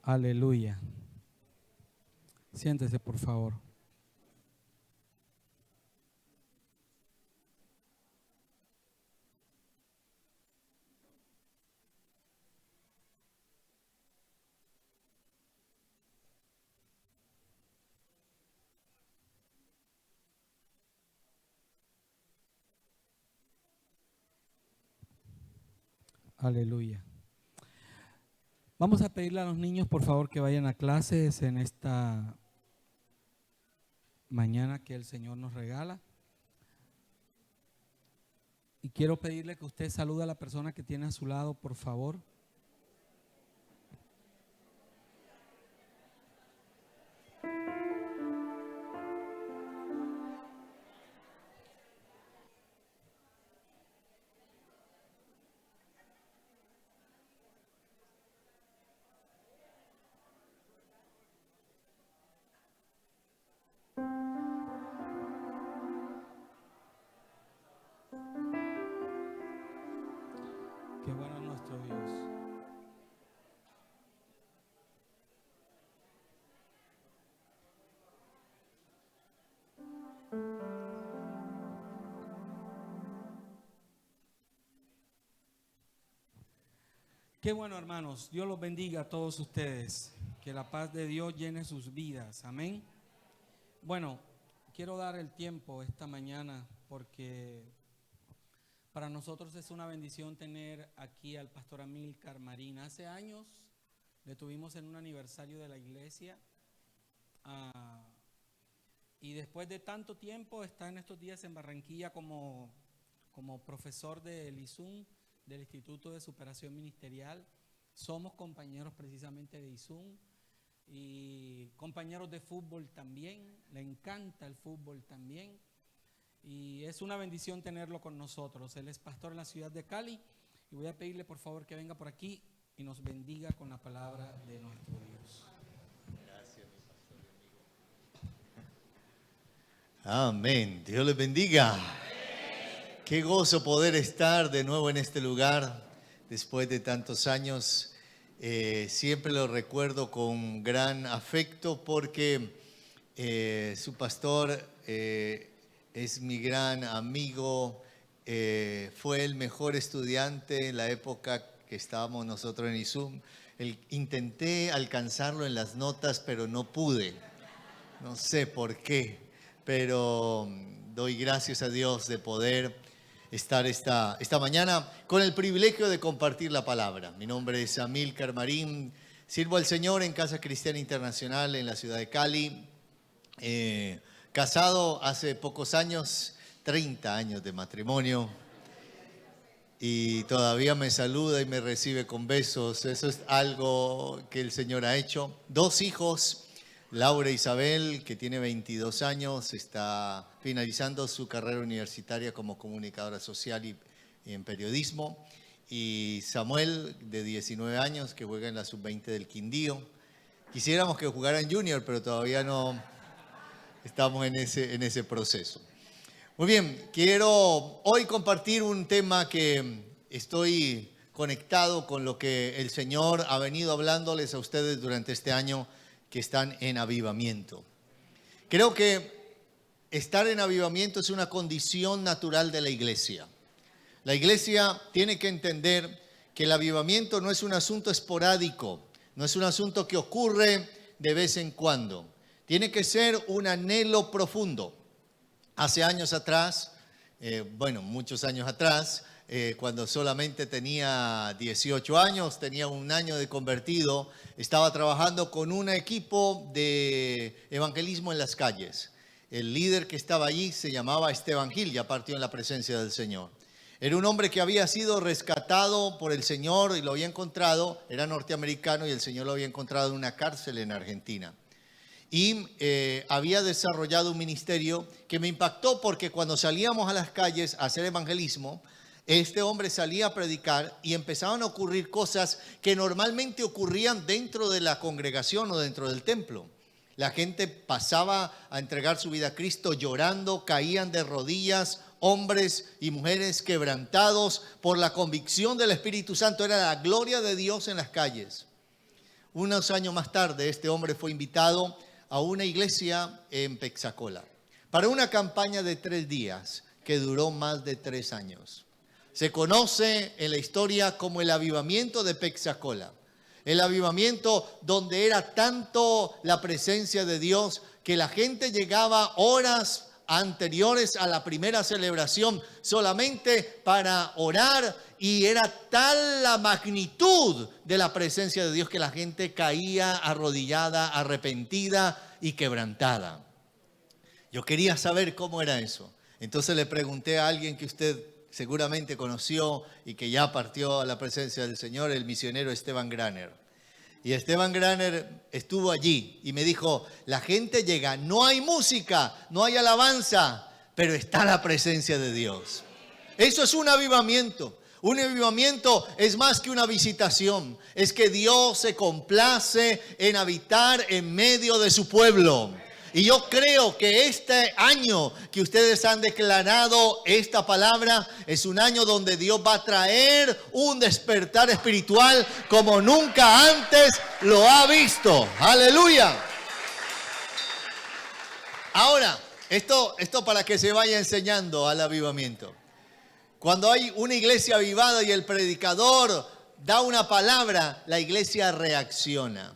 Aleluya. Siéntese, por favor. Aleluya. Vamos a pedirle a los niños, por favor, que vayan a clases en esta mañana que el Señor nos regala. Y quiero pedirle que usted salude a la persona que tiene a su lado, por favor. Qué bueno es nuestro Dios. Qué bueno, hermanos. Dios los bendiga a todos ustedes. Que la paz de Dios llene sus vidas. Amén. Bueno, quiero dar el tiempo esta mañana porque para nosotros es una bendición tener aquí al pastor Amílcar Marín. Hace años le tuvimos en un aniversario de la iglesia y después de tanto tiempo está en estos días en Barranquilla como profesor del ISUM, del Instituto de Superación Ministerial. Somos compañeros precisamente de ISUM y compañeros de fútbol también. Le encanta el fútbol también. Y es una bendición tenerlo con nosotros. Él es pastor en la ciudad de Cali y voy a pedirle por favor que venga por aquí y nos bendiga con la palabra de nuestro Dios. Gracias, mi pastor y amigo. Amén. Dios les bendiga. Amén. Qué gozo poder estar de nuevo en este lugar después de tantos años. Siempre lo recuerdo con gran afecto porque su pastor es mi gran amigo, fue el mejor estudiante en la época que estábamos nosotros en ISUM. Intenté alcanzarlo en las notas, pero no pude. No sé por qué, pero doy gracias a Dios de poder estar esta mañana con el privilegio de compartir la palabra. Mi nombre es Amílcar Marín, sirvo al Señor en Casa Cristiana Internacional en la ciudad de Cali. Casado hace pocos años, 30 años de matrimonio, y todavía me saluda y me recibe con besos. Eso es algo que el Señor ha hecho. 2 hijos, Laura Isabel, que tiene 22 años, está finalizando su carrera universitaria como comunicadora social y en periodismo, y Samuel, de 19 años, que juega en la sub-20 del Quindío. Quisiéramos que jugara en Junior, pero todavía no. Estamos en ese proceso. Muy bien, quiero hoy compartir un tema que estoy conectado con lo que el Señor ha venido hablándoles a ustedes durante este año que están en avivamiento. Creo que estar en avivamiento es una condición natural de la iglesia. La iglesia tiene que entender que el avivamiento no es un asunto esporádico, no es un asunto que ocurre de vez en cuando. Tiene que ser un anhelo profundo. Hace años atrás, muchos años atrás, cuando solamente tenía 18 años, tenía un año de convertido, estaba trabajando con un equipo de evangelismo en las calles. El líder que estaba allí se llamaba Esteban Gil, ya partió en la presencia del Señor. Era un hombre que había sido rescatado por el Señor y lo había encontrado, era norteamericano y el Señor lo había encontrado en una cárcel en Argentina. Y había desarrollado un ministerio que me impactó porque cuando salíamos a las calles a hacer evangelismo, este hombre salía a predicar y empezaban a ocurrir cosas que normalmente ocurrían dentro de la congregación o dentro del templo. La gente pasaba a entregar su vida a Cristo llorando, caían de rodillas, hombres y mujeres quebrantados por la convicción del Espíritu Santo. Era la gloria de Dios en las calles. Unos años más tarde, este hombre fue invitado a una iglesia en Pensacola para una campaña de 3 días que duró más de 3 años. Se conoce en la historia como el avivamiento de Pensacola. El avivamiento donde era tanto la presencia de Dios que la gente llegaba horas anteriores a la primera celebración solamente para orar, y era tal la magnitud de la presencia de Dios que la gente caía arrodillada, arrepentida y quebrantada. Yo quería saber cómo era eso. Entonces le pregunté a alguien que usted seguramente conoció y que ya partió a la presencia del Señor, el misionero Esteban Graner. Y Esteban Graner estuvo allí y me dijo, la gente llega, no hay música, no hay alabanza, pero está la presencia de Dios. Eso es un avivamiento. Un avivamiento es más que una visitación, es que Dios se complace en habitar en medio de su pueblo. Y yo creo que este año que ustedes han declarado esta palabra es un año donde Dios va a traer un despertar espiritual como nunca antes lo ha visto. ¡Aleluya! Ahora, esto para que se vaya enseñando al avivamiento. Cuando hay una iglesia avivada y el predicador da una palabra, la iglesia reacciona.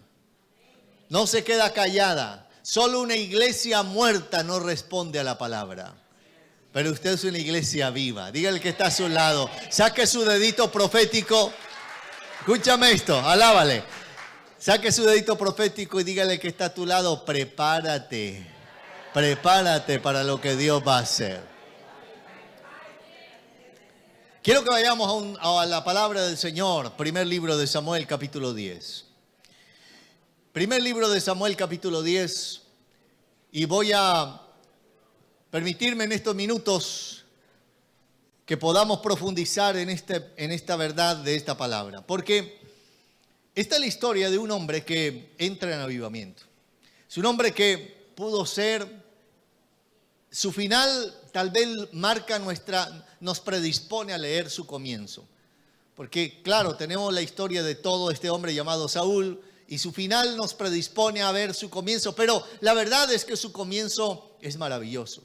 No se queda callada. Solo una iglesia muerta no responde a la palabra. Pero usted es una iglesia viva. Dígale que está a su lado. Saque su dedito profético. Escúchame esto, alábale. Saque su dedito profético y dígale que está a tu lado. Prepárate. Prepárate para lo que Dios va a hacer. Quiero que vayamos a la palabra del Señor. Primer libro de Samuel, capítulo 10. Primer libro de Samuel, capítulo 10. Y voy a permitirme en estos minutos que podamos profundizar en esta verdad de esta palabra. Porque esta es la historia de un hombre que entra en avivamiento. Es un hombre que pudo ser, su final tal vez nos predispone a leer su comienzo. Porque claro, tenemos la historia de todo este hombre llamado Saúl, y su final nos predispone a ver su comienzo, pero la verdad es que su comienzo es maravilloso.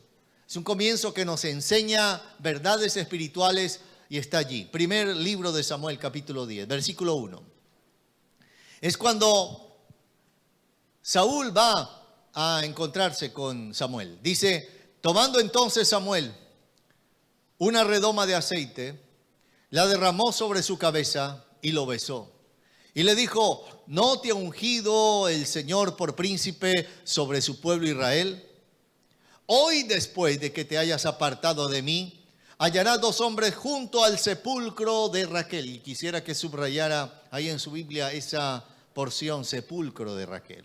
Es un comienzo que nos enseña verdades espirituales y está allí. Primer libro de Samuel, capítulo 10, versículo 1. Es cuando Saúl va a encontrarse con Samuel. Dice, tomando entonces Samuel una redoma de aceite, la derramó sobre su cabeza y lo besó. Y le dijo, ¿no te ha ungido el Señor por príncipe sobre su pueblo Israel? Hoy, después de que te hayas apartado de mí, hallarás 2 hombres junto al sepulcro de Raquel. Y quisiera que subrayara ahí en su Biblia esa porción, sepulcro de Raquel.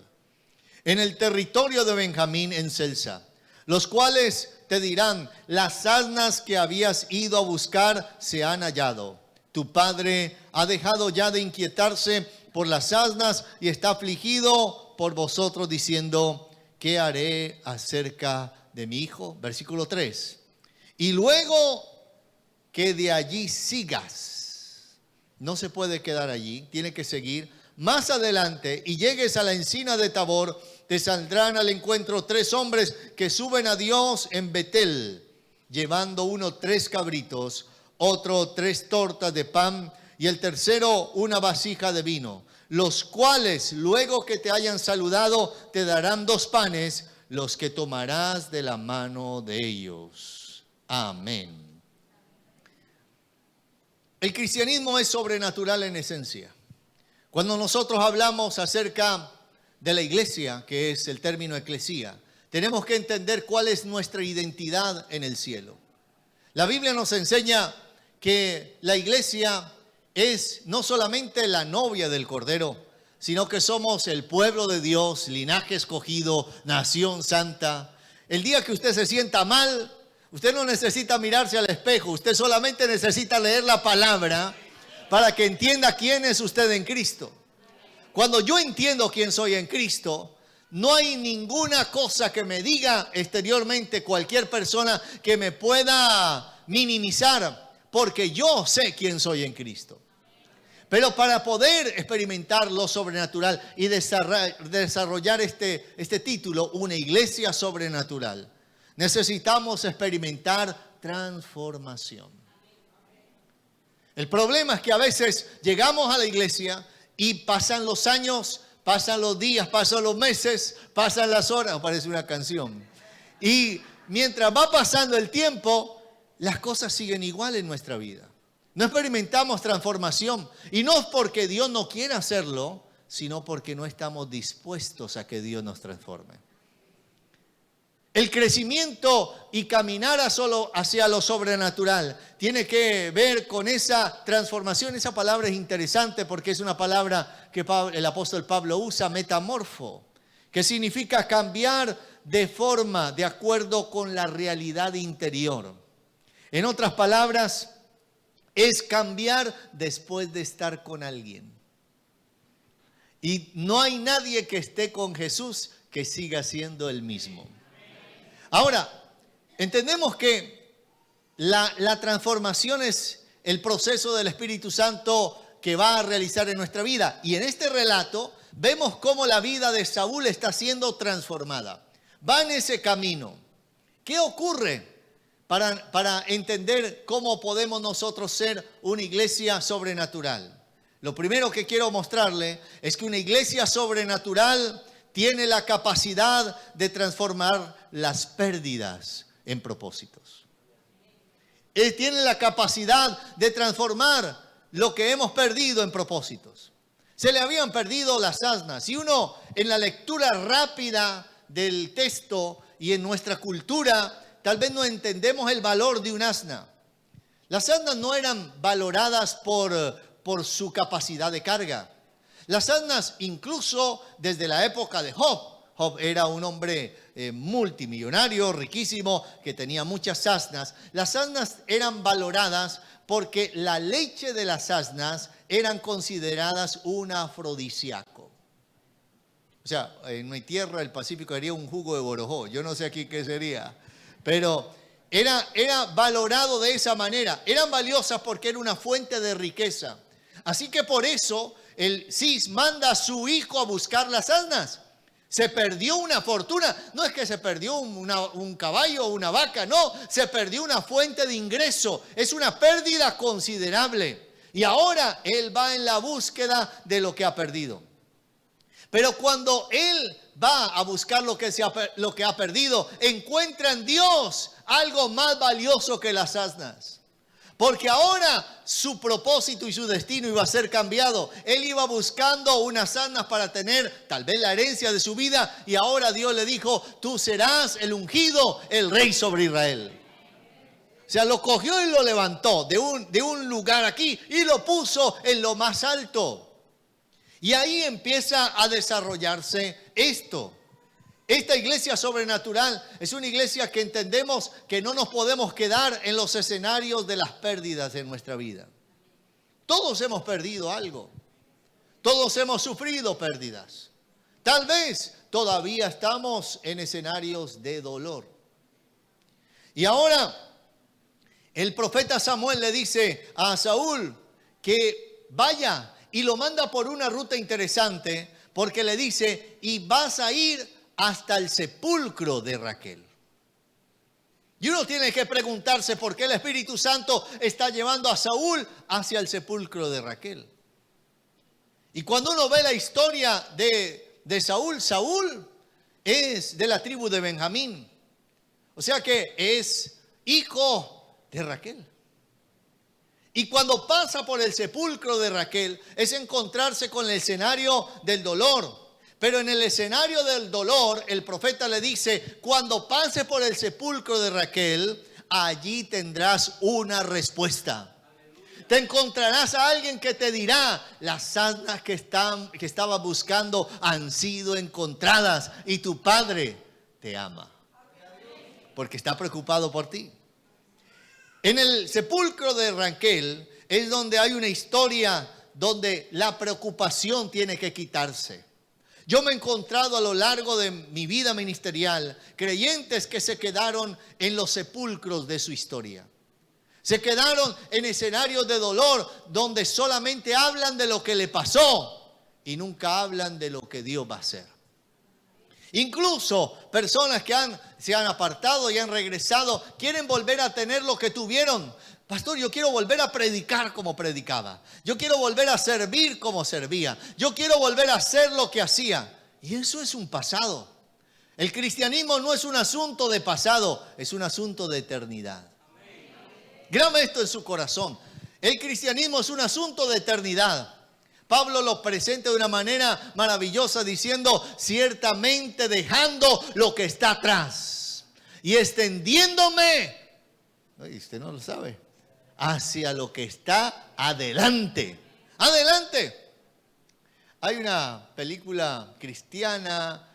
En el territorio de Benjamín, en Selsa, los cuales te dirán, las asnas que habías ido a buscar se han hallado. Tu padre ha dejado ya de inquietarse por las asnas y está afligido por vosotros diciendo, ¿qué haré acerca de mi hijo? Versículo 3. Y luego que de allí sigas, no se puede quedar allí, tiene que seguir más adelante y llegues a la encina de Tabor, te saldrán al encuentro 3 hombres que suben a Dios en Betel, llevando uno 3 cabritos, otro 3 tortas de pan y el tercero una vasija de vino, los cuales luego que te hayan saludado te darán 2 panes, los que tomarás de la mano de ellos. Amén. El cristianismo es sobrenatural en esencia. Cuando nosotros hablamos acerca de la iglesia, que es el término eclesía, tenemos que entender cuál es nuestra identidad en el cielo. La Biblia nos enseña que la iglesia es no solamente la novia del Cordero, sino que somos el pueblo de Dios, linaje escogido, nación santa. El día que usted se sienta mal, usted no necesita mirarse al espejo, usted solamente necesita leer la palabra para que entienda quién es usted en Cristo. Cuando yo entiendo quién soy en Cristo, no hay ninguna cosa que me diga exteriormente cualquier persona que me pueda minimizar, porque yo sé quién soy en Cristo. Pero para poder experimentar lo sobrenatural y desarrollar este título, una iglesia sobrenatural, necesitamos experimentar transformación. El problema es que a veces llegamos a la iglesia y pasan los años, pasan los días, pasan los meses, pasan las horas, parece una canción. Y mientras va pasando el tiempo, las cosas siguen igual en nuestra vida. No experimentamos transformación. Y no es porque Dios no quiera hacerlo, sino porque no estamos dispuestos a que Dios nos transforme. El crecimiento y caminar hacia lo sobrenatural tiene que ver con esa transformación. Esa palabra es interesante porque es una palabra que el apóstol Pablo usa, metamorfo, que significa cambiar de forma de acuerdo con la realidad interior. En otras palabras, es cambiar después de estar con alguien. Y no hay nadie que esté con Jesús que siga siendo el mismo. Ahora, entendemos que la transformación es el proceso del Espíritu Santo que va a realizar en nuestra vida. Y en este relato vemos cómo la vida de Saúl está siendo transformada. Va en ese camino. ¿Qué ocurre para entender cómo podemos nosotros ser una iglesia sobrenatural? Lo primero que quiero mostrarle es que una iglesia sobrenatural tiene la capacidad de transformar las pérdidas en propósitos. Él tiene la capacidad de transformar lo que hemos perdido en propósitos. Se le habían perdido las asnas. Y uno, en la lectura rápida del texto y en nuestra cultura, tal vez no entendemos el valor de un asna. Las asnas no eran valoradas por su capacidad de carga. Las asnas, incluso desde la época de Job era un hombre multimillonario, riquísimo, que tenía muchas asnas. Las asnas eran valoradas porque la leche de las asnas eran consideradas un afrodisíaco. O sea, en mi tierra del Pacífico haría un jugo de borojó. Yo no sé aquí qué sería. Pero era valorado de esa manera. Eran valiosas porque era una fuente de riqueza. Así que por eso el Cis manda a su hijo a buscar las asnas. Se perdió una fortuna. No es que se perdió un caballo o una vaca. No, se perdió una fuente de ingreso. Es una pérdida considerable. Y ahora él va en la búsqueda de lo que ha perdido. Pero cuando él va a buscar lo que ha perdido, encuentra en Dios algo más valioso que las asnas. Porque ahora su propósito y su destino iba a ser cambiado. Él iba buscando unas asnas para tener tal vez la herencia de su vida. Y ahora Dios le dijo, tú serás el ungido, el rey sobre Israel. O sea, lo cogió y lo levantó de un lugar aquí y lo puso en lo más alto. Y ahí empieza a desarrollarse esto. Esta iglesia sobrenatural es una iglesia que entendemos que no nos podemos quedar en los escenarios de las pérdidas en nuestra vida. Todos hemos perdido algo. Todos hemos sufrido pérdidas. Tal vez todavía estamos en escenarios de dolor. Y ahora el profeta Samuel le dice a Saúl que vaya y lo manda por una ruta interesante porque le dice, y vas a ir hasta el sepulcro de Raquel. Y uno tiene que preguntarse por qué el Espíritu Santo está llevando a Saúl hacia el sepulcro de Raquel. Y cuando uno ve la historia de Saúl, Saúl es de la tribu de Benjamín. O sea que es hijo de Raquel. Y cuando pasa por el sepulcro de Raquel, es encontrarse con el escenario del dolor. Pero en el escenario del dolor, el profeta le dice, cuando pase por el sepulcro de Raquel, allí tendrás una respuesta. Te encontrarás a alguien que te dirá, las asnas que estabas buscando han sido encontradas y tu padre te ama. Porque está preocupado por ti. En el sepulcro de Raquel es donde hay una historia donde la preocupación tiene que quitarse. Yo me he encontrado a lo largo de mi vida ministerial creyentes que se quedaron en los sepulcros de su historia. Se quedaron en escenarios de dolor donde solamente hablan de lo que le pasó y nunca hablan de lo que Dios va a hacer. Incluso personas que se han apartado y han regresado quieren volver a tener lo que tuvieron. Pastor, yo quiero volver a predicar como predicaba. Yo quiero volver a servir como servía. Yo quiero volver a hacer lo que hacía. Y eso es un pasado. El cristianismo no es un asunto de pasado, es un asunto de eternidad. Grábame esto en su corazón. El cristianismo es un asunto de eternidad. Pablo lo presenta de una manera maravillosa diciendo, ciertamente dejando lo que está atrás y extendiéndome, usted no lo sabe, hacia lo que está adelante. Adelante. Hay una película cristiana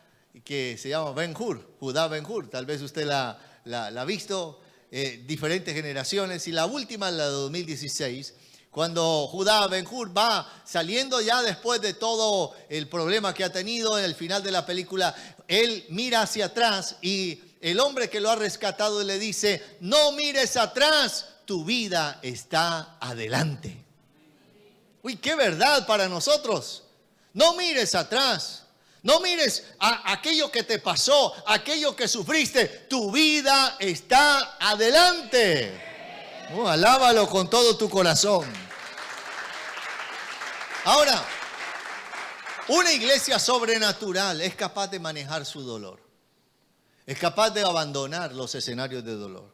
que se llama Ben-Hur, Judá Ben-Hur. Tal vez usted la ha visto, diferentes generaciones. Y la última, la de 2016, cuando Judá Ben-Hur va saliendo ya después de todo el problema que ha tenido en el final de la película, él mira hacia atrás y el hombre que lo ha rescatado le dice, no mires atrás, tu vida está adelante. Uy, qué verdad para nosotros. No mires atrás. No mires a aquello que te pasó, aquello que sufriste. Tu vida está adelante. Alábalo con todo tu corazón. Ahora, una iglesia sobrenatural es capaz de manejar su dolor. Es capaz de abandonar los escenarios de dolor.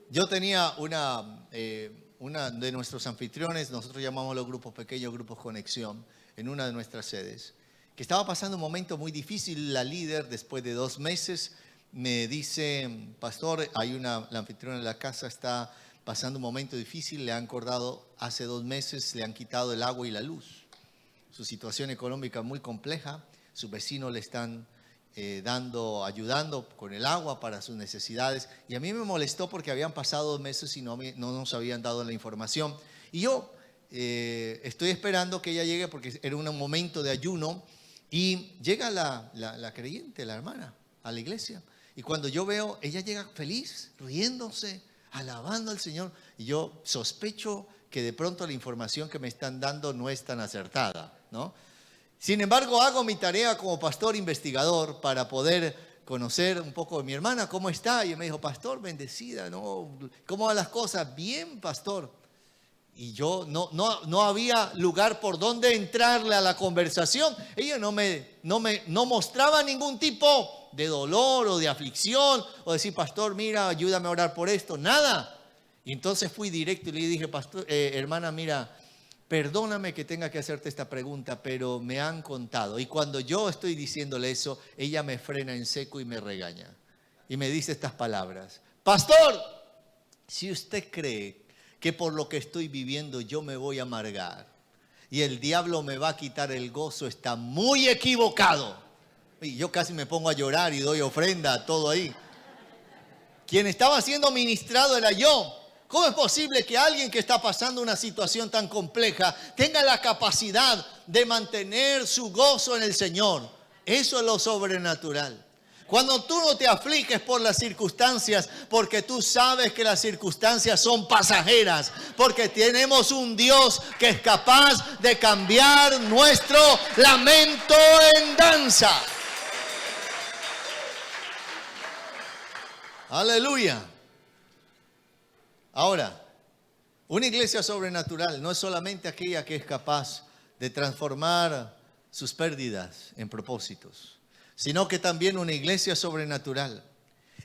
Yo tenía una de nuestros anfitriones, nosotros llamamos los grupos pequeños, grupos conexión, en una de nuestras sedes, que estaba pasando un momento muy difícil. La líder, después de 2 meses, me dice, pastor, la anfitriona de la casa está pasando un momento difícil, le han cortado hace 2 meses, le han quitado el agua y la luz. Su situación económica muy compleja, sus vecinos le están ayudando con el agua para sus necesidades. Y a mí me molestó porque habían pasado 2 meses y no nos habían dado la información. Y yo estoy esperando que ella llegue porque era un momento de ayuno. Y llega la creyente, la hermana, a la iglesia. Y cuando yo veo, ella llega feliz, riéndose, alabando al Señor. Y yo sospecho que de pronto la información que me están dando no es tan acertada, ¿no? Sin embargo, hago mi tarea como pastor investigador para poder conocer un poco de mi hermana, cómo está. Y me dijo, pastor, bendecida, ¿no? ¿Cómo van las cosas? Bien, pastor. Y yo no había lugar por donde entrarle a la conversación. Ella no mostraba ningún tipo de dolor o de aflicción o decir, pastor, mira, ayúdame a orar por esto, nada. Y entonces fui directo y le dije, pastor, hermana, mira, perdóname que tenga que hacerte esta pregunta, pero me han contado. Y cuando yo estoy diciéndole eso, ella me frena en seco y me regaña. Y me dice estas palabras, pastor, si usted cree que por lo que estoy viviendo yo me voy a amargar y el diablo me va a quitar el gozo, está muy equivocado. Y yo casi me pongo a llorar y doy ofrenda, todo ahí. Quien estaba siendo ministrado era yo. ¿Cómo es posible que alguien que está pasando una situación tan compleja tenga la capacidad de mantener su gozo en el Señor? Eso es lo sobrenatural. Cuando tú no te afliges por las circunstancias, porque tú sabes que las circunstancias son pasajeras, porque tenemos un Dios que es capaz de cambiar nuestro lamento en danza. Aleluya. Ahora, una iglesia sobrenatural no es solamente aquella que es capaz de transformar sus pérdidas en propósitos, sino que también una iglesia sobrenatural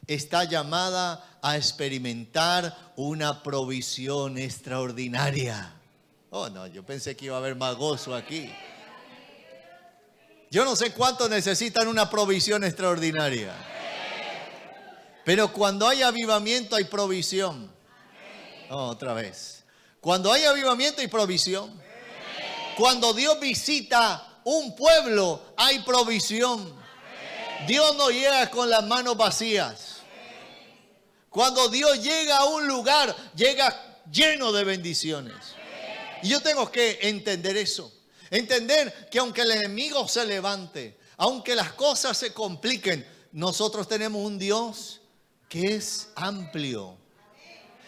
está llamada a experimentar una provisión extraordinaria. Oh, no, yo pensé que iba a haber más gozo aquí. Yo no sé cuántos necesitan una provisión extraordinaria. Pero cuando hay avivamiento hay provisión. Oh, otra vez. Cuando hay avivamiento hay provisión. Cuando Dios visita un pueblo hay provisión. Dios no llega con las manos vacías. Cuando Dios llega a un lugar, llega lleno de bendiciones. Y yo tengo que entender eso. Entender que aunque el enemigo se levante, aunque las cosas se compliquen, nosotros tenemos un Dios que es amplio,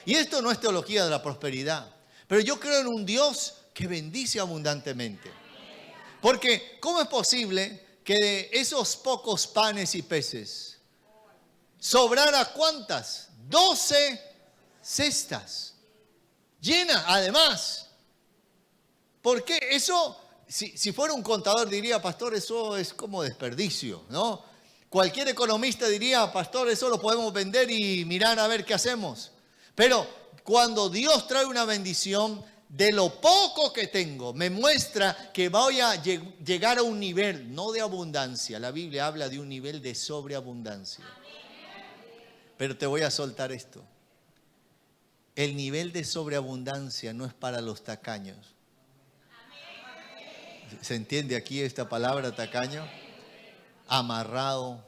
Y esto no es teología de la prosperidad, pero yo creo en un Dios que bendice abundantemente. Porque ¿cómo es posible que de esos pocos panes y peces sobrara cuántas? 12 cestas llenas, además. ¿Por qué? Eso, si fuera un contador diría, pastor, eso es como desperdicio, ¿no? Cualquier economista diría, pastor, eso lo podemos vender y mirar a ver qué hacemos. Pero cuando Dios trae una bendición, de lo poco que tengo, me muestra que voy a llegar a un nivel, no de abundancia. La Biblia habla de un nivel de sobreabundancia. Pero te voy a soltar esto. El nivel de sobreabundancia no es para los tacaños. ¿Se entiende aquí esta palabra tacaño? Amarrado.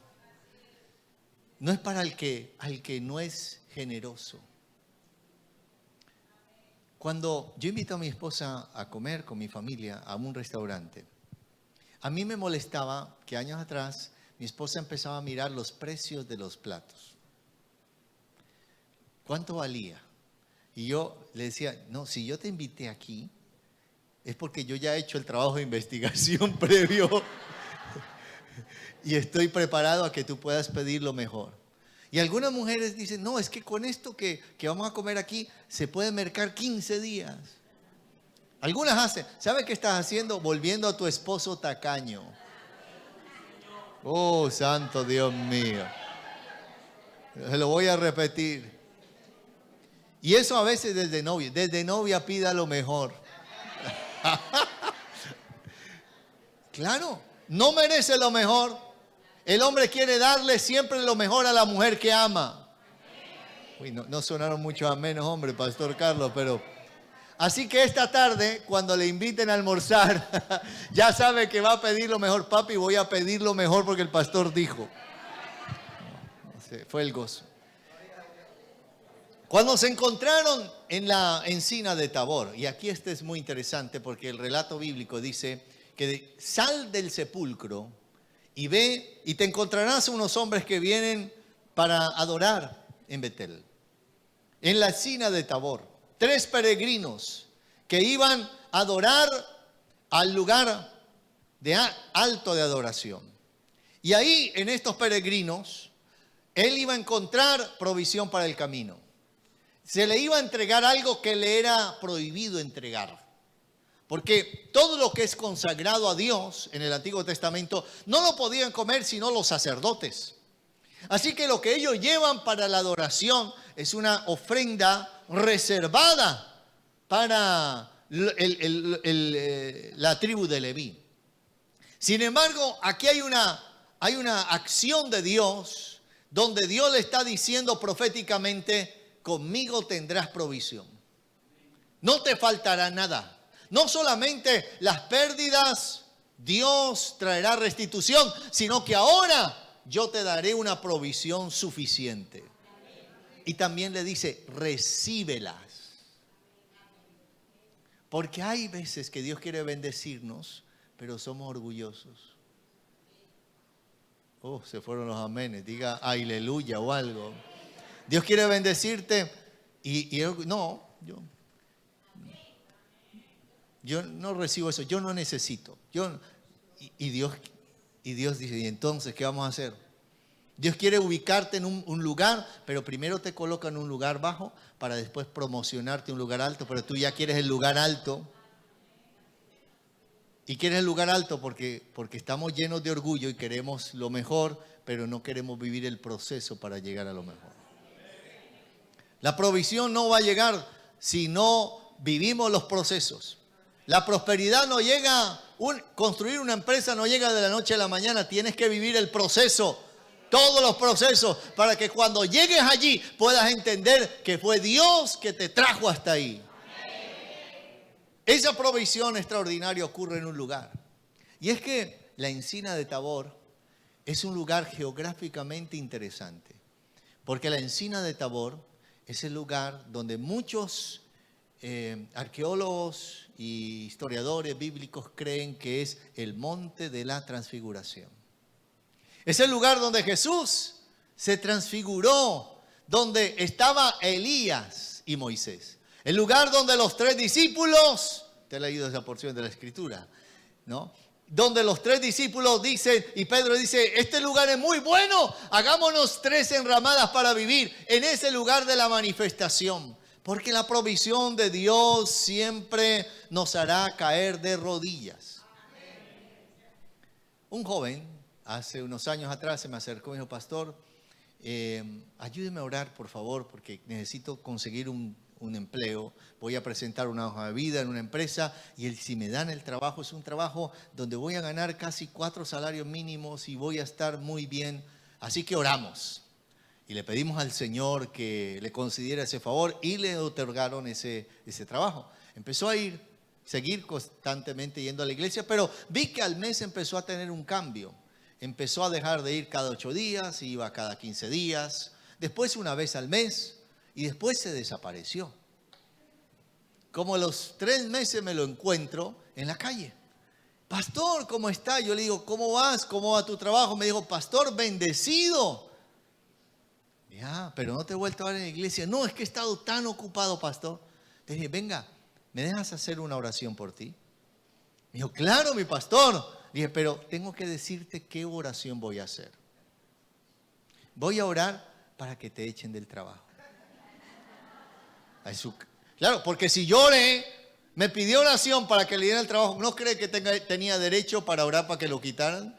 No es para al que no es generoso. Cuando yo invito a mi esposa a comer con mi familia a un restaurante, a mí me molestaba que años atrás mi esposa empezaba a mirar los precios de los platos. ¿Cuánto valía? Y yo le decía, no, si yo te invité aquí, es porque yo ya he hecho el trabajo de investigación previo y estoy preparado a que tú puedas pedir lo mejor. Y algunas mujeres dicen, no, es que con esto que vamos a comer aquí se puede mercar 15 días. Algunas hacen, ¿sabe qué estás haciendo? Volviendo a tu esposo tacaño. Oh, santo Dios mío. Se lo voy a repetir. Y eso a veces desde novia pida lo mejor. Claro, no merece lo mejor. El hombre quiere darle siempre lo mejor a la mujer que ama. Uy, no sonaron muchos amenos, hombre, Pastor Carlos, pero... Así que esta tarde, cuando le inviten a almorzar, ya sabe que va a pedir lo mejor. Papi, voy a pedir lo mejor porque el pastor dijo. Fue el gozo. Cuando se encontraron en la encina de Tabor, y aquí este es muy interesante porque el relato bíblico dice que sal del sepulcro y ve y te encontrarás unos hombres que vienen para adorar en Betel. En la encina de Tabor, 3 peregrinos que iban a adorar al lugar alto de adoración. Y ahí en estos peregrinos, él iba a encontrar provisión para el camino. Se le iba a entregar algo que le era prohibido entregar. Porque todo lo que es consagrado a Dios en el Antiguo Testamento no lo podían comer sino los sacerdotes. Así que lo que ellos llevan para la adoración es una ofrenda reservada para la tribu de Leví. Sin embargo, aquí hay una acción de Dios donde Dios le está diciendo proféticamente, conmigo tendrás provisión. No te faltará nada. No solamente las pérdidas, Dios traerá restitución, sino que ahora yo te daré una provisión suficiente. Y también le dice, recíbelas. Porque hay veces que Dios quiere bendecirnos, pero somos orgullosos. Oh, se fueron los amenes. Diga aleluya o algo. Dios quiere bendecirte y no, yo no recibo eso, yo no necesito. Y Dios dice, ¿y entonces qué vamos a hacer? Dios quiere ubicarte en un lugar, pero primero te coloca en un lugar bajo para después promocionarte a un lugar alto, pero tú ya quieres el lugar alto. Y quieres el lugar alto porque estamos llenos de orgullo y queremos lo mejor, pero no queremos vivir el proceso para llegar a lo mejor. La provisión no va a llegar si no vivimos los procesos. La prosperidad no llega, construir una empresa no llega de la noche a la mañana. Tienes que vivir el proceso, todos los procesos, para que cuando llegues allí puedas entender que fue Dios que te trajo hasta ahí. Esa provisión extraordinaria ocurre en un lugar. Y es que la encina de Tabor es un lugar geográficamente interesante. Porque la encina de Tabor es el lugar donde muchos arqueólogos y historiadores bíblicos creen que es el monte de la transfiguración. Es el lugar donde Jesús se transfiguró, donde estaba Elías y Moisés. El lugar donde los 3 discípulos, te he leído esa porción de la Escritura, ¿no? Donde los 3 discípulos dicen, y Pedro dice, este lugar es muy bueno, hagámonos 3 enramadas para vivir en ese lugar de la manifestación. Porque la provisión de Dios siempre nos hará caer de rodillas. Un joven, hace unos años atrás, se me acercó y me dijo, pastor, ayúdeme a orar, por favor, porque necesito conseguir un empleo. Voy a presentar una hoja de vida en una empresa y si me dan el trabajo, es un trabajo donde voy a ganar casi 4 salarios mínimos y voy a estar muy bien. Así que oramos. Y le pedimos al Señor que le concediera ese favor y le otorgaron ese trabajo. Empezó a seguir constantemente yendo a la iglesia, pero vi que al mes empezó a tener un cambio. Empezó a dejar de ir cada 8 días, iba cada 15 días, después una vez al mes y después se desapareció. Como a los 3 meses me lo encuentro en la calle. Pastor, ¿cómo está? Yo le digo, ¿cómo vas? ¿Cómo va tu trabajo? Me dijo, pastor, bendecido. Ya, pero no te he vuelto a ver en la iglesia. No, es que he estado tan ocupado, pastor. Le dije, venga, ¿me dejas hacer una oración por ti? Me dijo, claro, mi pastor. Le dije, pero tengo que decirte qué oración voy a hacer. Voy a orar para que te echen del trabajo. Claro, porque si yo oré, me pidió oración para que le dieran el trabajo, ¿no cree que tenía derecho para orar para que lo quitaran?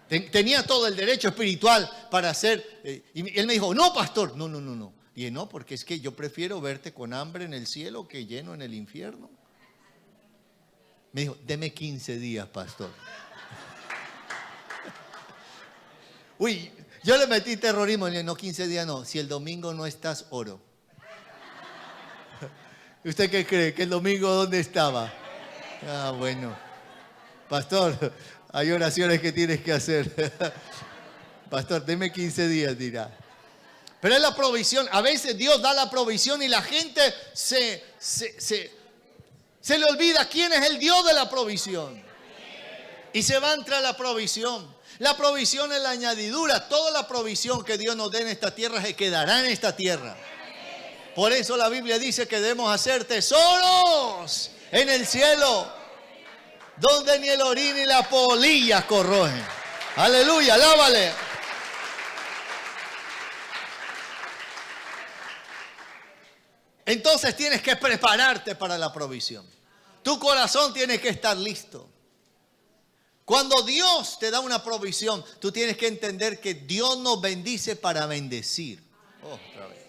Tenía todo el derecho espiritual para hacer. Y él me dijo, no, pastor, no. Y dije, no, porque es que yo prefiero verte con hambre en el cielo que lleno en el infierno. Me dijo, deme 15 días, pastor. Uy, yo le metí terrorismo. Le dije, no, 15 días no. Si el domingo no estás, oro. ¿Usted qué cree? ¿Que el domingo dónde estaba? Ah, bueno. Pastor, hay oraciones que tienes que hacer. Pastor, deme 15 días, dirá. Pero es la provisión. A veces Dios da la provisión y la gente se le olvida quién es el Dios de la provisión. Y se va tras la provisión. La provisión es la añadidura. Toda la provisión que Dios nos dé en esta tierra se quedará en esta tierra. Por eso la Biblia dice que debemos hacer tesoros en el cielo, donde ni el orín ni la polilla corrojen. Aleluya, alábale. Entonces tienes que prepararte para la provisión. Tu corazón tiene que estar listo. Cuando Dios te da una provisión, tú tienes que entender que Dios nos bendice para bendecir. Otra vez.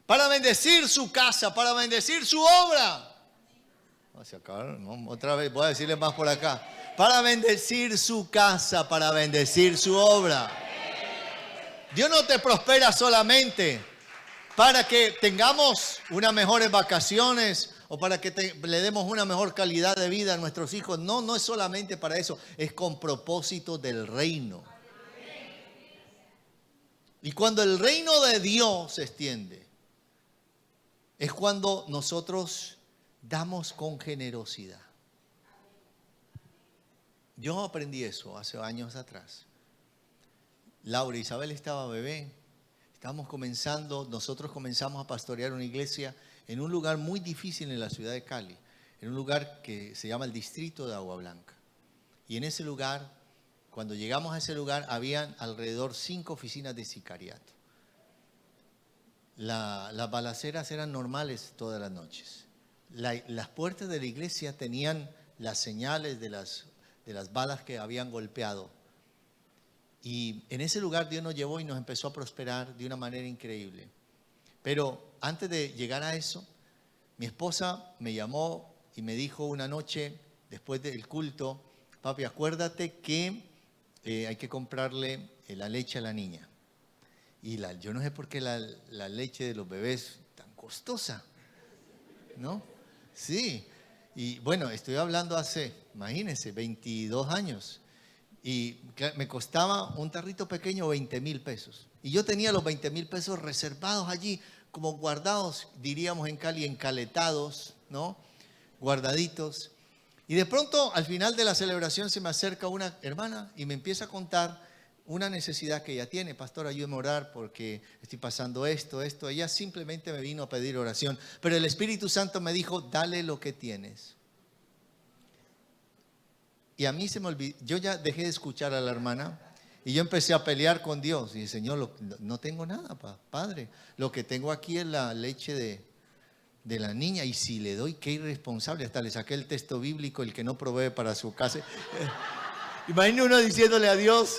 Para bendecir su casa, para bendecir su obra. Otra vez, voy a decirle más por acá. Para bendecir su casa, para bendecir su obra. Dios no te prospera solamente para que tengamos unas mejores vacaciones o para que le demos una mejor calidad de vida a nuestros hijos. No, no es solamente para eso, es con propósito del reino. Y cuando el reino de Dios se extiende, es cuando nosotros damos con generosidad. Yo aprendí eso hace años atrás. Laura Isabel estaba bebé. Estábamos comenzando, nosotros comenzamos a pastorear una iglesia en un lugar muy difícil en la ciudad de Cali. En un lugar que se llama el Distrito de Agua Blanca. Y en ese lugar, cuando llegamos a ese lugar, habían alrededor 5 oficinas de sicariato. Las balaceras eran normales todas las noches. Las puertas de la iglesia tenían las señales de las balas que habían golpeado. Y en ese lugar Dios nos llevó y nos empezó a prosperar de una manera increíble. Pero antes de llegar a eso, mi esposa me llamó y me dijo una noche, después del culto, papi, acuérdate que hay que comprarle la leche a la niña. Y yo no sé por qué la leche de los bebés es tan costosa, ¿no? Sí. Y bueno, estoy hablando hace, imagínense, 22 años. Y me costaba un tarrito pequeño 20,000 pesos. Y yo tenía los 20,000 pesos reservados allí, como guardados, diríamos en Cali, encaletados, ¿no? Guardaditos. Y de pronto, al final de la celebración, se me acerca una hermana y me empieza a contar una necesidad que ella tiene. Pastor, ayúdeme a orar porque estoy pasando esto. Ella simplemente me vino a pedir oración. Pero el Espíritu Santo me dijo, dale lo que tienes. Y a mí se me olvidó, yo ya dejé de escuchar a la hermana y yo empecé a pelear con Dios. Y dije, Señor, no tengo nada, Padre. Lo que tengo aquí es la leche de la niña. Y si le doy, qué irresponsable. Hasta le saqué el texto bíblico, el que no provee para su casa. Imagina uno diciéndole a Dios,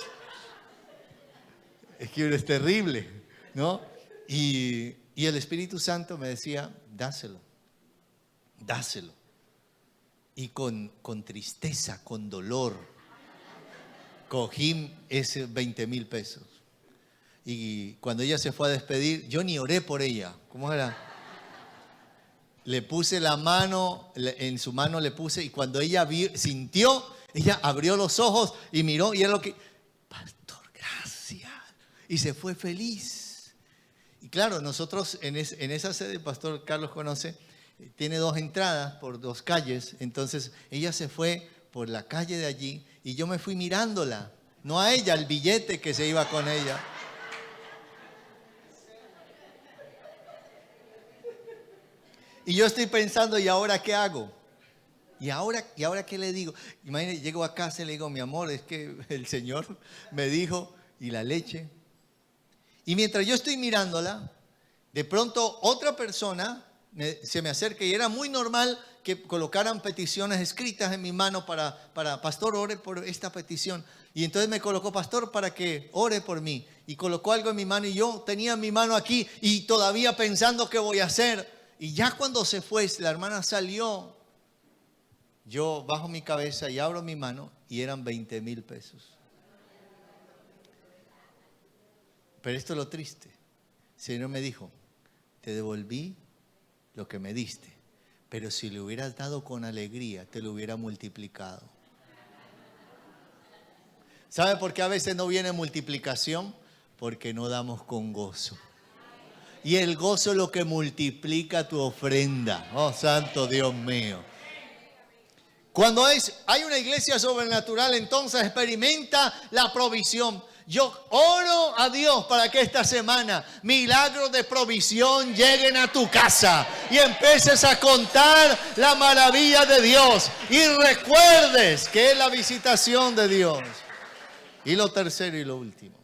es que es terrible, ¿no? Y el Espíritu Santo me decía, dáselo. Y con tristeza, con dolor, cogí ese 20,000 pesos. Y cuando ella se fue a despedir, yo ni oré por ella. ¿Cómo era? Le puse la mano, en su mano le puse, y cuando ella sintió, ella abrió los ojos y miró, y era lo que, pastor, gracias. Y se fue feliz. Y claro, nosotros en esa sede, el pastor Carlos conoce, tiene 2 entradas por 2 calles. Entonces ella se fue por la calle de allí y yo me fui mirándola. No a ella, al billete que se iba con ella. Y yo estoy pensando, ¿y ahora qué hago? ¿Y ahora qué le digo? Imagínate, llego a casa y le digo, mi amor, es que el Señor me dijo, ¿y la leche? Y mientras yo estoy mirándola, de pronto otra persona se me acerca, y era muy normal que colocaran peticiones escritas en mi mano para pastor, ore por esta petición. Y entonces me colocó, pastor, para que ore por mí. Y colocó algo en mi mano y yo tenía mi mano aquí y todavía pensando qué voy a hacer. Y ya cuando se fue, la hermana salió, yo bajo mi cabeza y abro mi mano y eran 20,000 pesos. Pero esto es lo triste. El Señor me dijo, te devolví lo que me diste, pero si le hubieras dado con alegría, te lo hubiera multiplicado. ¿Sabe por qué a veces no viene multiplicación? Porque no damos con gozo. Y el gozo es lo que multiplica tu ofrenda. Oh, santo Dios mío. Cuando hay una iglesia sobrenatural, entonces experimenta la provisión. Yo oro a Dios para que esta semana milagros de provisión lleguen a tu casa y empieces a contar la maravilla de Dios y recuerdes que es la visitación de Dios. Y lo tercero y lo último,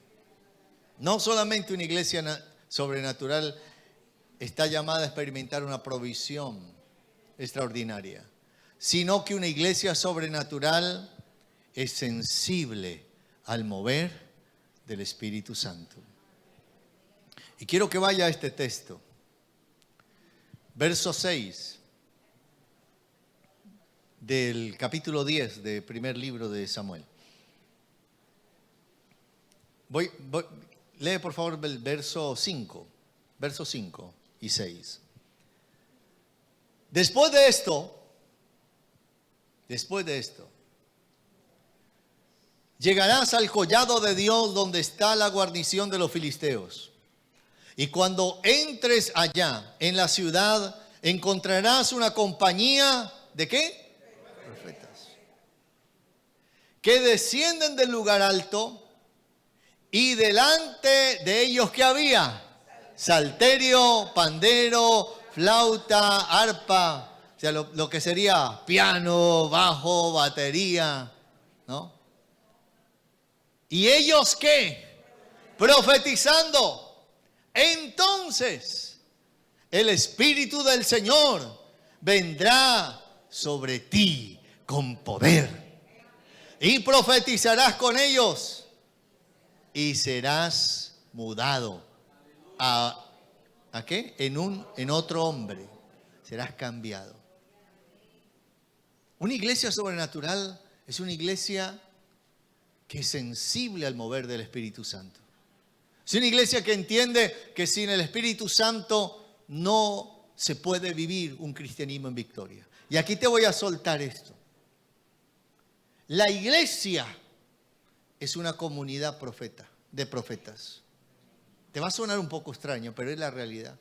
no solamente una iglesia sobrenatural está llamada a experimentar una provisión extraordinaria, sino que una iglesia sobrenatural es sensible al mover del Espíritu Santo. Y quiero que vaya a este texto. Verso 6 del capítulo 10 del primer libro de Samuel. Lee por favor el verso 5 y 6. Después de esto, llegarás al collado de Dios donde está la guarnición de los filisteos. Y cuando entres allá en la ciudad, encontrarás una compañía ¿de qué? Profetas. Que descienden del lugar alto y delante de ellos ¿qué había? Salterio, pandero, flauta, arpa. O sea, lo que sería piano, bajo, batería, ¿no? ¿Y ellos qué? Profetizando. Entonces, el Espíritu del Señor vendrá sobre ti con poder. Y profetizarás con ellos. Y serás mudado. ¿A qué? En otro hombre. Serás cambiado. Una iglesia sobrenatural es una iglesia que es sensible al mover del Espíritu Santo. Es una iglesia que entiende que sin el Espíritu Santo no se puede vivir un cristianismo en victoria. Y aquí te voy a soltar esto. La iglesia es una comunidad de profetas. Te va a sonar un poco extraño, pero es la realidad.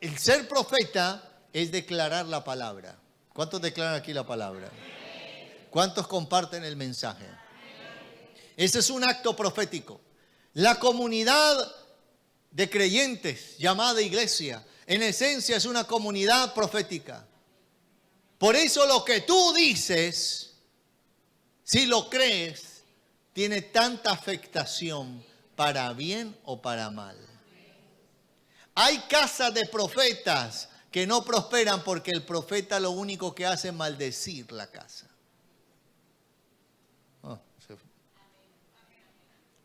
El ser profeta es declarar la palabra. ¿Cuántos declaran aquí la palabra? ¿Cuántos comparten el mensaje? Ese es un acto profético. La comunidad de creyentes llamada iglesia, en esencia es una comunidad profética. Por eso lo que tú dices, si lo crees, tiene tanta afectación para bien o para mal. Hay casas de profetas que no prosperan porque el profeta lo único que hace es maldecir la casa.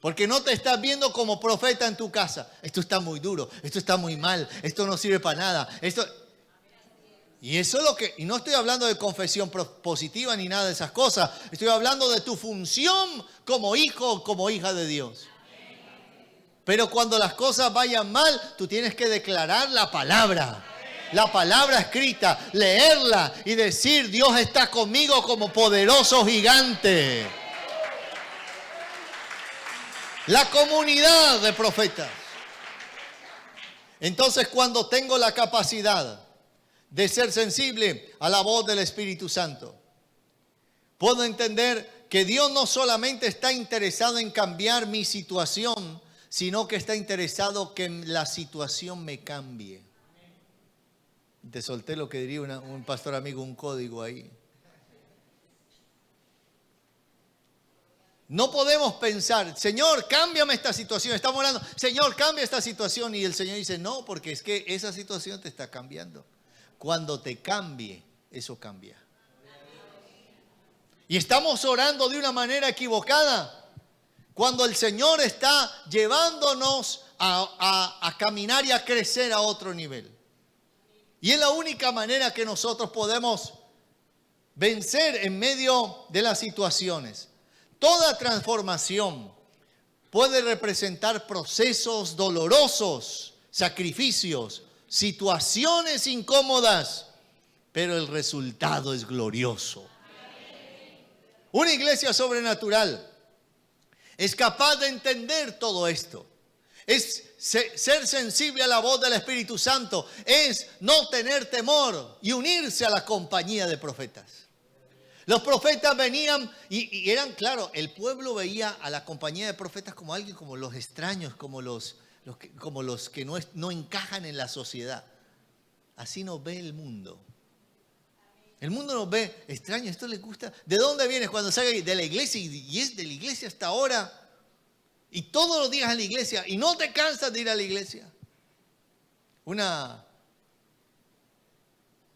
Porque no te estás viendo como profeta en tu casa. Esto está muy duro, esto está muy mal, esto no sirve para nada. Y eso es lo que, y no estoy hablando de confesión positiva ni nada de esas cosas. Estoy hablando de tu función como hijo o como hija de Dios. Pero cuando las cosas vayan mal, tú tienes que declarar la palabra escrita, leerla y decir: Dios está conmigo como poderoso gigante. La comunidad de profetas. Entonces, cuando tengo la capacidad de ser sensible a la voz del Espíritu Santo, puedo entender que Dios no solamente está interesado en cambiar mi situación, sino que está interesado que la situación me cambie. Te solté lo que diría un pastor amigo, un código ahí. No podemos pensar: Señor, cámbiame esta situación. Estamos orando: Señor, cambia esta situación. Y el Señor dice: no, porque es que esa situación te está cambiando. Cuando te cambie, eso cambia. Y estamos orando de una manera equivocada. Cuando el Señor está llevándonos a caminar y a crecer a otro nivel. Y es la única manera que nosotros podemos vencer en medio de las situaciones. Toda transformación puede representar procesos dolorosos, sacrificios, situaciones incómodas, pero el resultado es glorioso. Una iglesia sobrenatural es capaz de entender todo esto. Es ser sensible a la voz del Espíritu Santo. Es no tener temor y unirse a la compañía de profetas. Los profetas venían y eran, claro, el pueblo veía a la compañía de profetas como alguien, como los extraños, como los que no encajan en la sociedad. Así nos ve el mundo. El mundo nos ve extraños. ¿Esto les gusta? ¿De dónde vienes? Cuando salga de la iglesia, y es de la iglesia hasta ahora, y todos los días en la iglesia, y no te cansas de ir a la iglesia. Una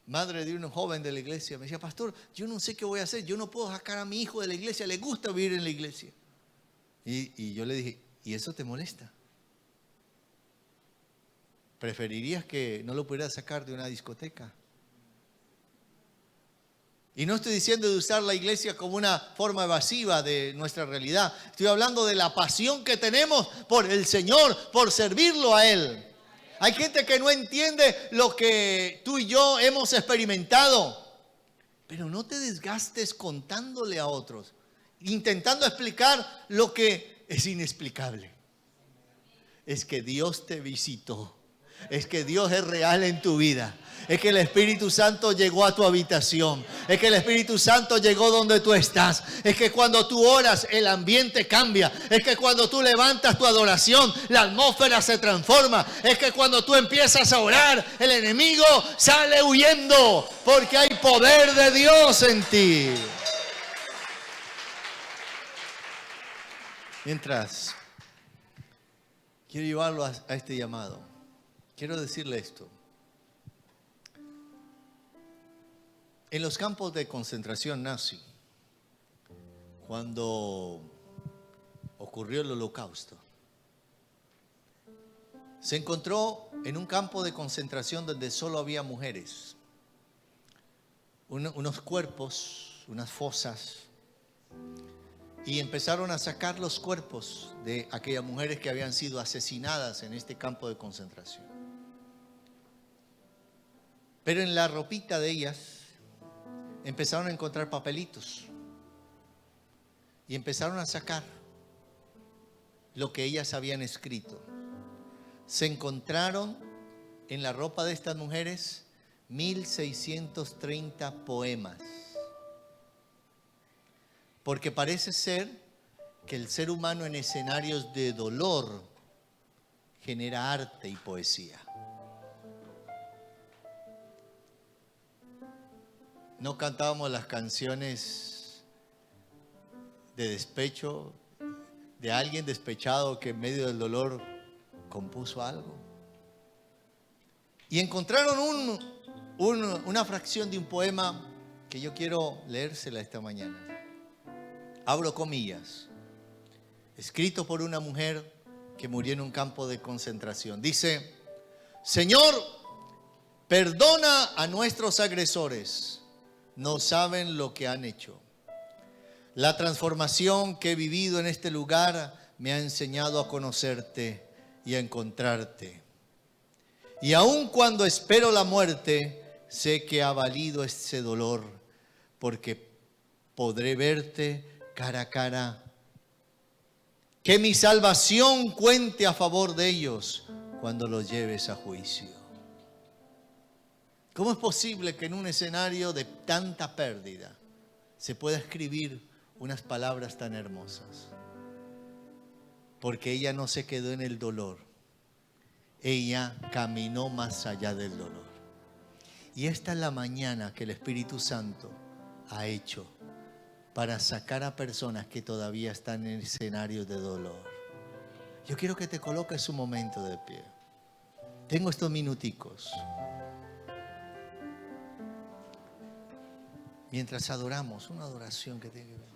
madre de un joven de la iglesia me decía: pastor, yo no sé qué voy a hacer, yo no puedo sacar a mi hijo de la iglesia, le gusta vivir en la iglesia. Y yo le dije: ¿y eso te molesta? ¿Preferirías que no lo pudieras sacar de una discoteca? Y no estoy diciendo de usar la iglesia como una forma evasiva de nuestra realidad. Estoy hablando de la pasión que tenemos por el Señor, por servirlo a Él. Hay gente que no entiende lo que tú y yo hemos experimentado. Pero no te desgastes contándole a otros, intentando explicar lo que es inexplicable. Es que Dios te visitó. Es que Dios es real en tu vida. Es que el Espíritu Santo llegó a tu habitación. Es que el Espíritu Santo llegó donde tú estás. Es que cuando tú oras, el ambiente cambia. Es que cuando tú levantas tu adoración, la atmósfera se transforma. Es que cuando tú empiezas a orar, el enemigo sale huyendo, porque hay poder de Dios en ti. Mientras quiero llevarlo a este llamado, quiero decirle esto. En los campos de concentración nazi, cuando ocurrió el Holocausto, se encontró en un campo de concentración donde solo había mujeres, unos cuerpos, unas fosas, y empezaron a sacar los cuerpos de aquellas mujeres que habían sido asesinadas en este campo de concentración. Pero en la ropita de ellas empezaron a encontrar papelitos y empezaron a sacar lo que ellas habían escrito. Se encontraron en la ropa de estas mujeres 1630 poemas. Porque parece ser que el ser humano en escenarios de dolor genera arte y poesía. No cantábamos las canciones de despecho de alguien despechado que en medio del dolor compuso algo. Y encontraron una fracción de un poema que yo quiero leérsela esta mañana. Abro comillas. Escrito por una mujer que murió en un campo de concentración. Dice: Señor, perdona a nuestros agresores. No saben lo que han hecho. La transformación que he vivido en este lugar me ha enseñado a conocerte y a encontrarte. Y aun cuando espero la muerte, sé que ha valido ese dolor, porque podré verte cara a cara. Que mi salvación cuente a favor de ellos cuando los lleves a juicio. ¿Cómo es posible que en un escenario de tanta pérdida se pueda escribir unas palabras tan hermosas? Porque ella no se quedó en el dolor. Ella caminó más allá del dolor. Y esta es la mañana que el Espíritu Santo ha hecho para sacar a personas que todavía están en escenarios de dolor. Yo quiero que te coloques un momento de pie. Tengo estos minuticos. Mientras adoramos, una adoración que tiene que ver.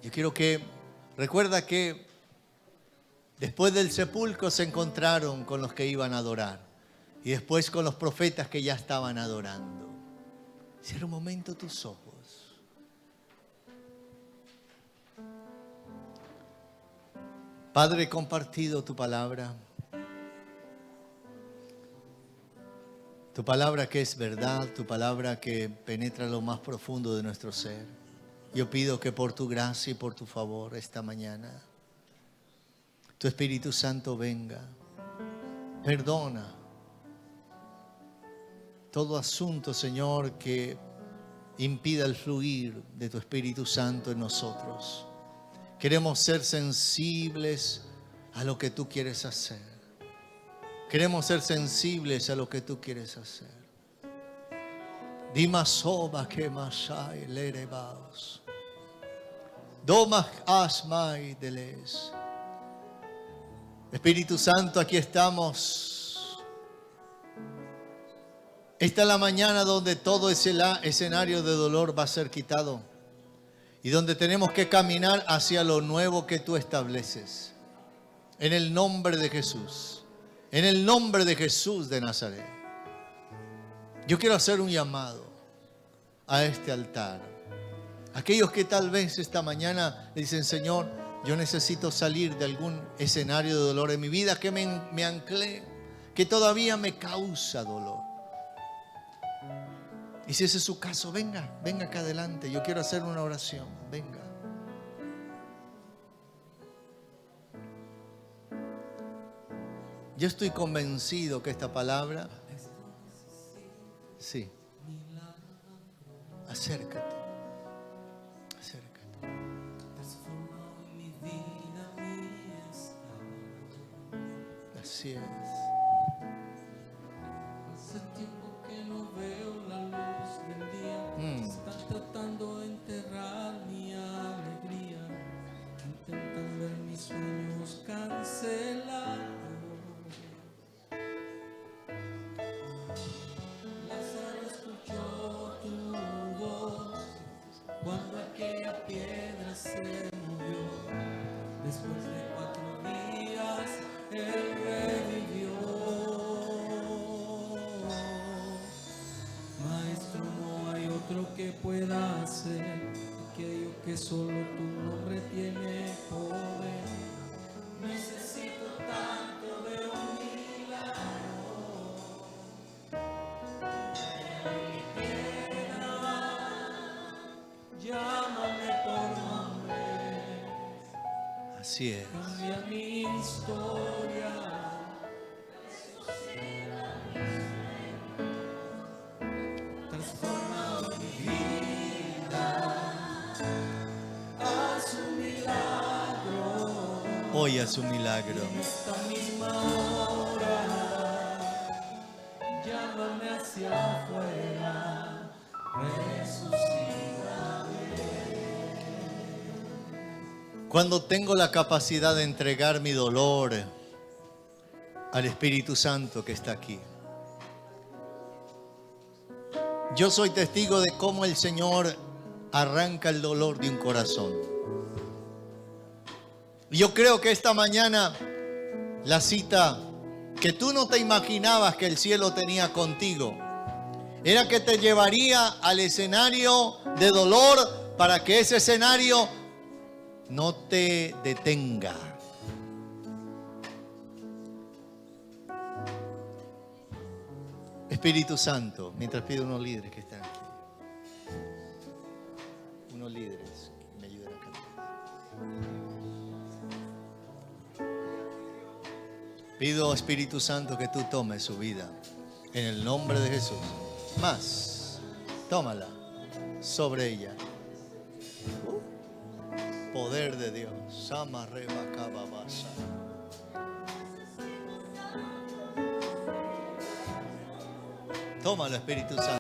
Yo quiero que, recuerda que después del sepulcro se encontraron con los que iban a adorar. Y después con los profetas que ya estaban adorando. Cierra un momento tus ojos. Padre, he compartido tu palabra. Tu palabra que es verdad, tu palabra que penetra lo más profundo de nuestro ser. Yo pido que por tu gracia y por tu favor esta mañana, tu Espíritu Santo venga, perdona todo asunto, Señor, que impida el fluir de tu Espíritu Santo en nosotros. Queremos ser sensibles a lo que tú quieres hacer. Queremos ser sensibles a lo que tú quieres hacer. Dimasoba que masai lerebaos. Domach asmai deles. Espíritu Santo, aquí estamos. Esta es la mañana donde todo ese escenario de dolor va a ser quitado y donde tenemos que caminar hacia lo nuevo que tú estableces. En el nombre de Jesús, en el nombre de Jesús de Nazaret. Yo quiero hacer un llamado a este altar. Aquellos que tal vez esta mañana dicen: Señor, yo necesito salir de algún escenario de dolor en mi vida que me anclé, que todavía me causa dolor. Y si ese es su caso, venga acá adelante. Yo quiero hacer una oración. Venga. Yo estoy convencido que esta palabra, sí, acércate. Así es. Hace tiempo que no veo la luz del día. Están tratando de enterrar mi alegría. Intentan ver mis sueños cancelados. Lázaro escuchó tu voz cuando aquella piedra se movió. Después de 4 días él revivió. Maestro, no hay otro que pueda hacer aquello que solo tu nombre tiene poder. Necesito tanto de un milagro. Llámame por nombre. Así es. Cambia mi historia. Transforma mi vida. apoya su milagro. Esta misma hora, llámame hacia afuera, resucítame. Cuando tengo la capacidad de entregar mi dolor al Espíritu Santo que está aquí. Yo soy testigo de cómo el Señor arranca el dolor de un corazón. Yo creo que esta mañana la cita que tú no te imaginabas que el cielo tenía contigo era que te llevaría al escenario de dolor para que ese escenario no te detenga. Espíritu Santo, mientras pido unos líderes que están aquí. Unos líderes que me ayuden a cantar. Pido, Espíritu Santo, que tú tomes su vida. En el nombre de Jesús. Más. Tómala sobre ella. Poder de Dios. Sama reba kababasa. Tómalo, Espíritu Santo.